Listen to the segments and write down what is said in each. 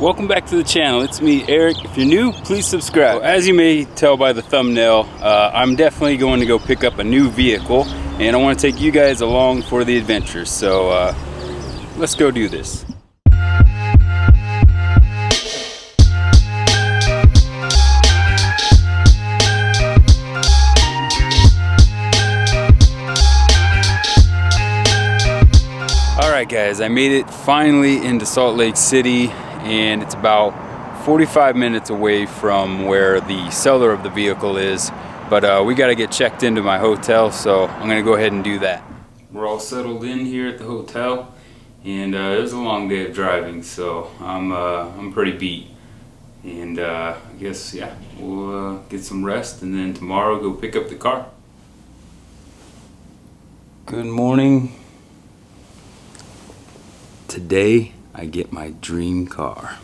Welcome back to the channel. It's me, Eric. If you're new, please subscribe. As you may tell by the thumbnail, I'm definitely going to go pick up a new vehicle, and I want to take you guys along for the adventure. So let's go do this. Alright guys, I made it finally into Salt Lake City, and it's about 45 minutes away from where the seller of the vehicle is, but we got to get checked into my hotel, so I'm going to go ahead and do that. We're all settled in here at the hotel, and it was a long day of driving, so I'm pretty beat, and I guess yeah, we'll get some rest, and then tomorrow go pick up the car. Good morning. Today I get my dream car.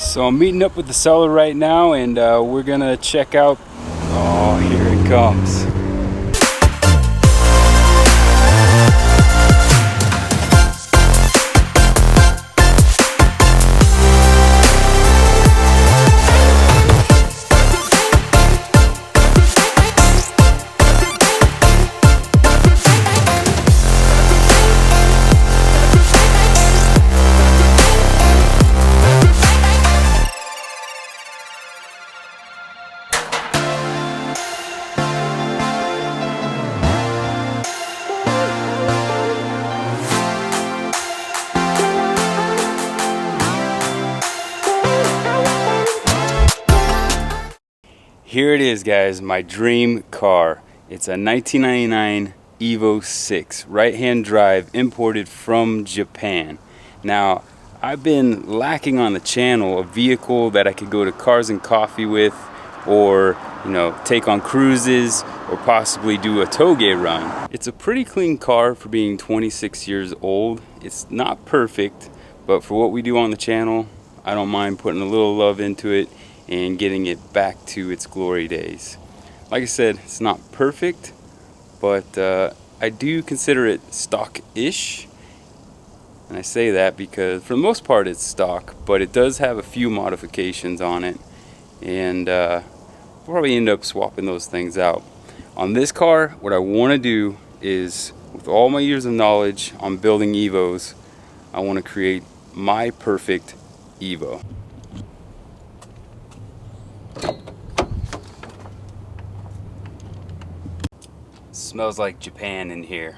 So I'm meeting up with the seller right now, and we're gonna check out. Oh, here it comes. Here it is, guys, my dream car. It's a 1999 Evo 6, right-hand drive, imported from Japan. Now, I've been lacking on the channel a vehicle that I could go to Cars and Coffee with, or, you know, take on cruises, or possibly do a toge run. It's a pretty clean car for being 26 years old. It's not perfect, but for what we do on the channel, I don't mind putting a little love into it and getting it back to its glory days. Like I said, it's not perfect, but I do consider it stock-ish. And I say that because for the most part it's stock, but it does have a few modifications on it, and we'll probably end up swapping those things out. On this car, what I want to do is, with all my years of knowledge on building Evos, I want to create my perfect Evo. Smells like Japan in here.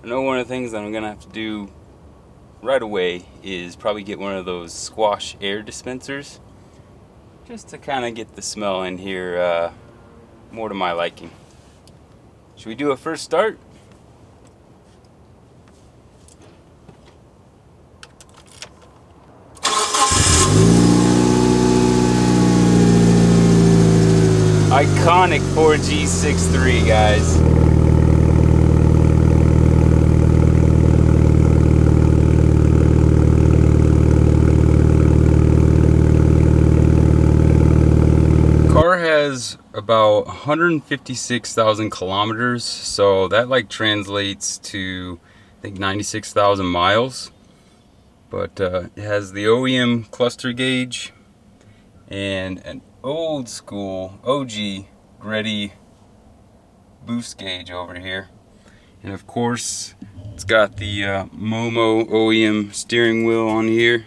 I know one of the things that I'm gonna have to do right away is probably get one of those squash air dispensers, just to kind of get the smell in here more to my liking. Should we do a first start? Iconic 4G63, guys. Car has about 156,000 kilometers, so that like translates to, I think, 96,000 miles. But it has the OEM cluster gauge and an old school OG Greddy boost gauge over here, and of course it's got the Momo OEM steering wheel on here,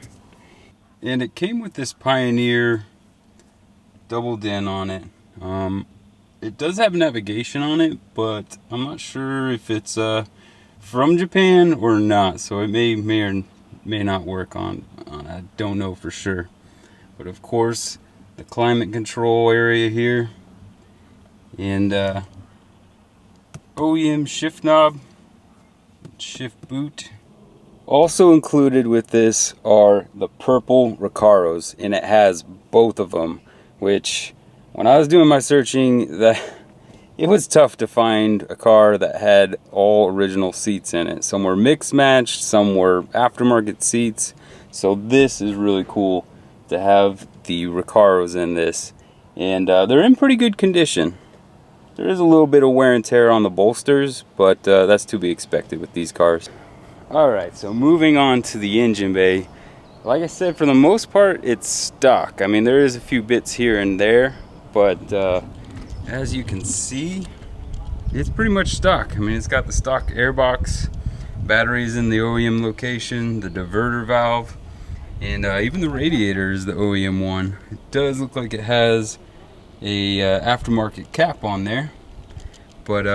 and it came with this Pioneer double din on it. It does have navigation on it, but I'm not sure if it's from Japan or not, so it may or may not work on I don't know for sure. But of course, the climate control area here, and OEM shift knob, shift boot. Also included with this are the purple Recaros, and it has both of them, which when I was doing my searching, it was tough to find a car that had all original seats in it. Some were mixed matched, some were aftermarket seats. So this is really cool to have the Recaros in this, and they're in pretty good condition. There is a little bit of wear and tear on the bolsters, but that's to be expected with these cars. Alright, so moving on to the engine bay. Like I said, for the most part, it's stock. I mean, there is a few bits here and there, but as you can see, it's pretty much stock. I mean, it's got the stock airbox, batteries in the OEM location, the diverter valve, and even the radiator is the OEM one. It does look like it has a aftermarket cap on there, but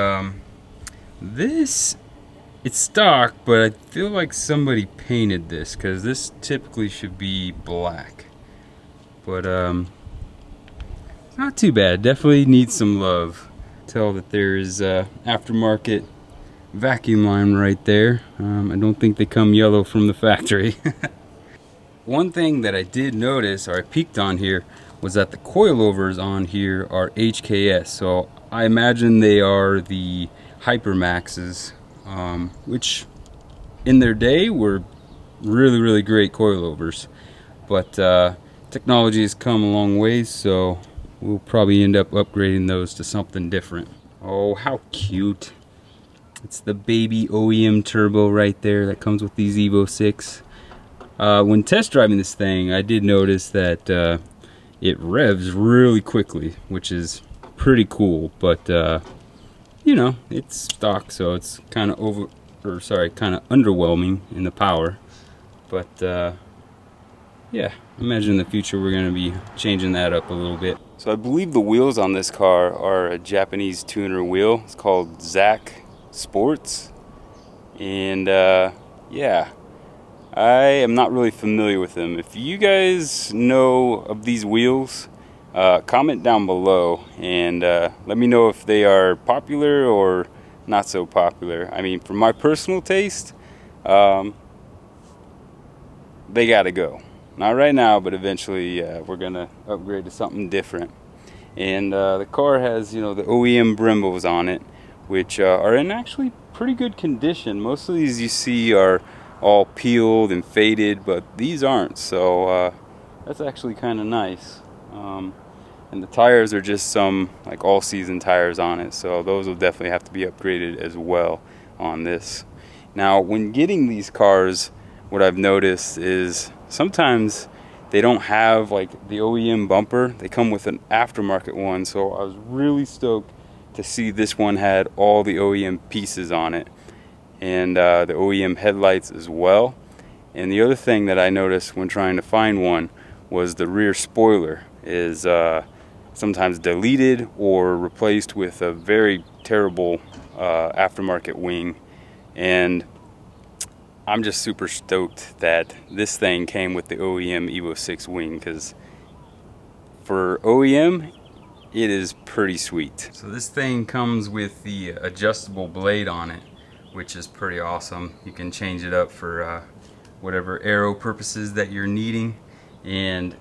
it's stock, but I feel like somebody painted this, because this typically should be black. But it's not too bad. Definitely needs some love. Tell that there's aftermarket vacuum line right there. I don't think they come yellow from the factory. One thing that I did notice, or I peeked on here, was that the coilovers on here are HKS. So I imagine they are the Hypermaxes, which in their day were really great coilovers. But technology has come a long ways, so we'll probably end up upgrading those to something different. Oh, how cute. It's the baby OEM turbo right there that comes with these Evo 6. When test driving this thing, I did notice that it revs really quickly, which is pretty cool, but you know, it's stock, so it's kind of underwhelming in the power. But yeah, imagine in the future we're going to be changing that up a little bit. So I believe the wheels on this car are a Japanese tuner wheel. It's called Zach Sports, and yeah, I am not really familiar with them. If you guys know of these wheels, comment down below and let me know if they are popular or not so popular. I mean, for my personal taste, they gotta go. Not right now, but eventually we're gonna upgrade to something different. And the car has, you know, the OEM Brembos on it, which are in actually pretty good condition. Most of these you see are all peeled and faded, but these aren't, so that's actually kind of nice. And the tires are just some like all-season tires on it, so those will definitely have to be upgraded as well on this. Now, when getting these cars, what I've noticed is sometimes they don't have like the OEM bumper. They come with an aftermarket one, so I was really stoked to see this one had all the OEM pieces on it, and the OEM headlights as well. And the other thing that I noticed when trying to find one was the rear spoiler is sometimes deleted or replaced with a very terrible aftermarket wing. And I'm just super stoked that this thing came with the OEM Evo 6 wing, because for OEM it is pretty sweet. So this thing comes with the adjustable blade on it, which is pretty awesome. You can change it up for whatever aero purposes that you're needing. And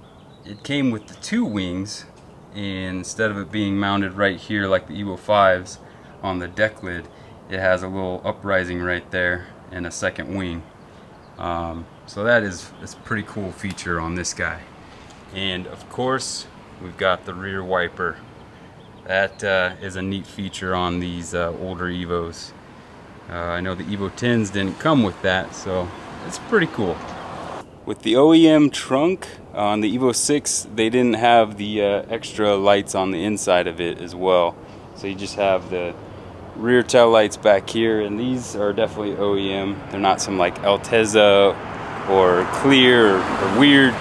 it came with the two wings, and instead of it being mounted right here like the Evo 5s on the deck lid, it has a little uprising right there and a second wing. So that is a pretty cool feature on this guy. And of course, we've got the rear wiper. That is a neat feature on these older Evos. I know the Evo 10s didn't come with that, so it's pretty cool. With the OEM trunk on the Evo 6, they didn't have the extra lights on the inside of it as well. So you just have the rear tail lights back here, and these are definitely OEM. They're not some like Altezza or Clear or weird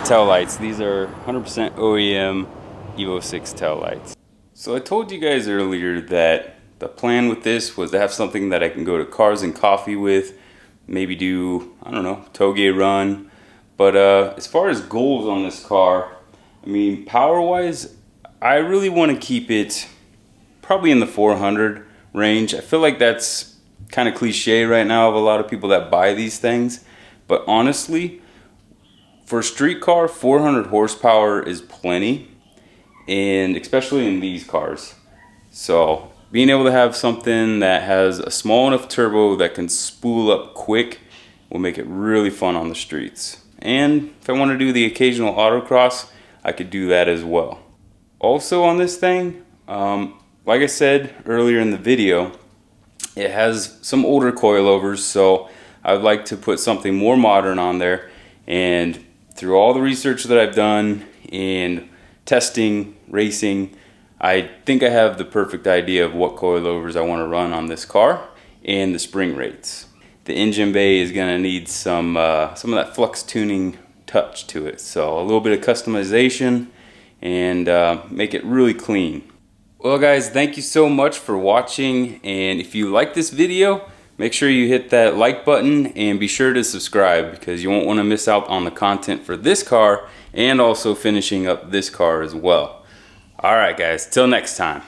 tail lights. These are 100% OEM Evo 6 tail lights. So I told you guys earlier that the plan with this was to have something that I can go to Cars and Coffee with, maybe do, I don't know, toge run. But as far as goals on this car, I mean, power wise, I really want to keep it probably in the 400 range. I feel like that's kind of cliche right now of a lot of people that buy these things, but honestly, for a street car, 400 horsepower is plenty, and especially in these cars. So being able to have something that has a small enough turbo that can spool up quick will make it really fun on the streets. And if I want to do the occasional autocross, I could do that as well. Also on this thing, like I said earlier in the video, it has some older coilovers, so I would like to put something more modern on there. And through all the research that I've done and testing, racing, I think I have the perfect idea of what coilovers I want to run on this car and the spring rates. The engine bay is going to need some of that flux tuning touch to it, so a little bit of customization and make it really clean. Well guys, thank you so much for watching, and if you like this video, make sure you hit that like button and be sure to subscribe, because you won't want to miss out on the content for this car and also finishing up this car as well. Alright guys, till next time.